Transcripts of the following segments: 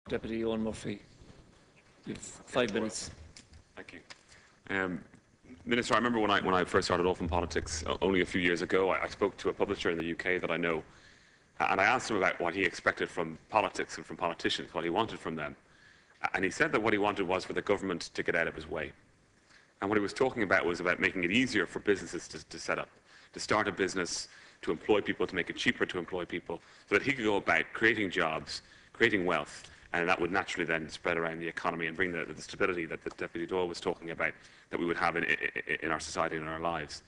Deputy Owen Murphy. You have 5 minutes. Thank you. Minister, I remember when I first started off in politics only a few years ago, I spoke to a publisher in the UK that I know, and I asked him about what he expected from politics and from politicians, what he wanted from them. And he said that what he wanted was for the government to get out of his way. And what he was talking about was about making it easier for businesses to set up, to start a business, to employ people, to make it cheaper to employ people, so that he could go about creating jobs, creating wealth, and that would naturally then spread around the economy and bring the stability that Deputy Doyle was talking about that we would have in our society and in our lives.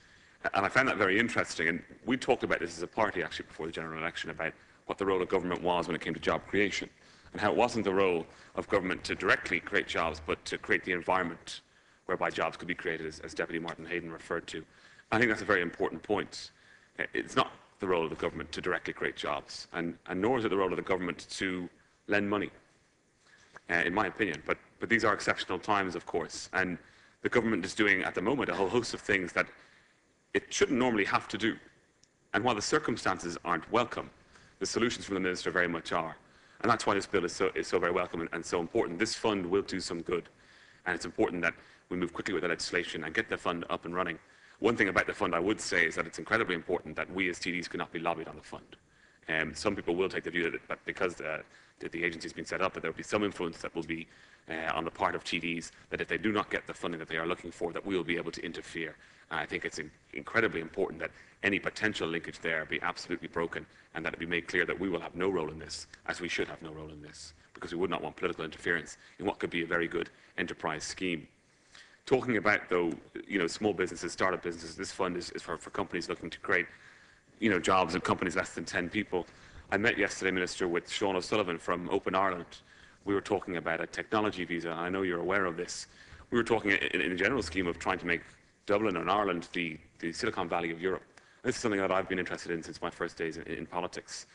And I found that very interesting. And we talked about this as a party actually before the general election about what the role of government was when it came to job creation, and how it wasn't the role of government to directly create jobs, but to create the environment whereby jobs could be created, as Deputy Martin Hayden referred to. I think that's a very important point. It's not the role of the government to directly create jobs, and nor is it the role of the government to lend money, in my opinion. But these are exceptional times, of course, and the government is doing at the moment a whole host of things that it shouldn't normally have to do. And while the circumstances aren't welcome, the solutions from the Minister very much are. And that's why this bill is so very welcome and so important. This fund will do some good, and it's important that we move quickly with the legislation and get the fund up and running. One thing about the fund I would say is that it's incredibly important that we as TDs cannot be lobbied on the fund. Some people will take the view that because the agency has been set up, that there will be some influence that will be on the part of TDs, that if they do not get the funding that they are looking for, that we will be able to interfere. I think it's incredibly important that any potential linkage there be absolutely broken, and that it be made clear that we will have no role in this, as we should have no role in this, because we would not want political interference in what could be a very good enterprise scheme. Talking about, though, small businesses, startup businesses, this fund is for companies looking to create, jobs in companies less than 10 people. I met yesterday, Minister, with Sean O'Sullivan from Open Ireland. We were talking about a technology visa, and I know you're aware of this. We were talking in a general scheme of trying to make Dublin and Ireland the Silicon Valley of Europe. This is something that I've been interested in since my first days in politics.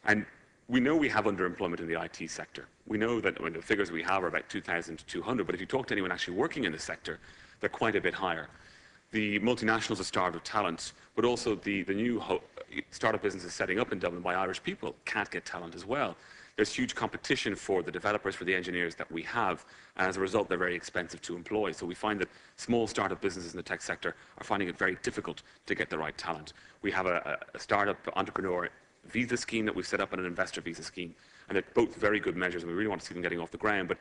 And we know we have underemployment in the IT sector. We know that the figures we have are about 2,200, but if you talk to anyone actually working in the sector, they're quite a bit higher. The multinationals are starved of talent, but also the new startup businesses setting up in Dublin by Irish people can't get talent as well. There's huge competition for the developers, for the engineers that we have, and as a result, they're very expensive to employ. So we find that small startup businesses in the tech sector are finding it very difficult to get the right talent. We have a startup entrepreneur visa scheme that we've set up and an investor visa scheme, and they're both very good measures, and we really want to see them getting off the ground. But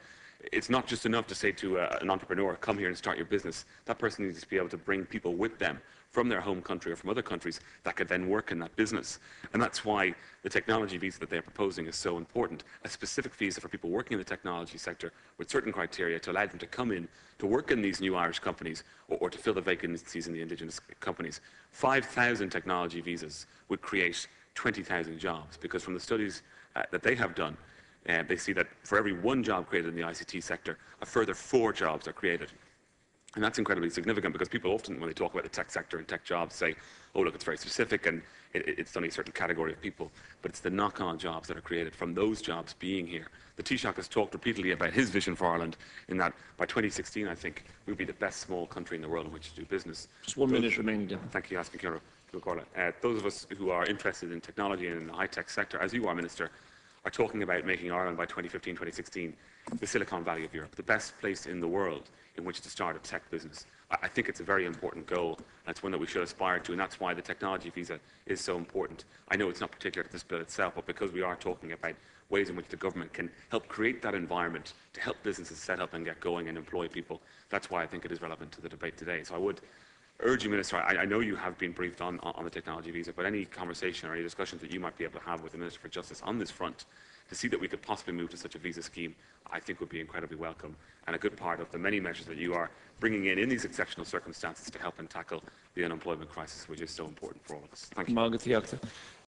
it's not just enough to say to an entrepreneur, come here and start your business. That person needs to be able to bring people with them from their home country or from other countries that could then work in that business. And that's why the technology visa that they're proposing is so important. A specific visa for people working in the technology sector with certain criteria to allow them to come in to work in these new Irish companies or to fill the vacancies in the indigenous companies. 5,000 technology visas would create 20,000 jobs, because from the studies that they have done, they see that for every one job created in the ICT sector, a further 4 jobs are created. And that's incredibly significant, because people often, when they talk about the tech sector and tech jobs, say, oh, look, it's very specific and it's only a certain category of people. But it's the knock-on jobs that are created from those jobs being here. The Taoiseach has talked repeatedly about his vision for Ireland, in that by 2016, I think, we'll be the best small country in the world in which to do business. Just 1 minute remaining, Dan. Thank you, Asking Kira. Those of us who are interested in technology and in the high-tech sector, as you are, Minister, are talking about making Ireland by 2015, 2016, the Silicon Valley of Europe, the best place in the world in which to start a tech business. I think it's a very important goal, and it's one that we should aspire to, and that's why the technology visa is so important. I know it's not particular to this bill itself, but because we are talking about ways in which the government can help create that environment to help businesses set up and get going and employ people, that's why I think it is relevant to the debate today. So I would urge you, Minister, I know you have been briefed on the technology visa, but any conversation or any discussions that you might be able to have with the Minister for Justice on this front to see that we could possibly move to such a visa scheme, I think would be incredibly welcome, and a good part of the many measures that you are bringing in these exceptional circumstances to help and tackle the unemployment crisis, which is so important for all of us. Thank you.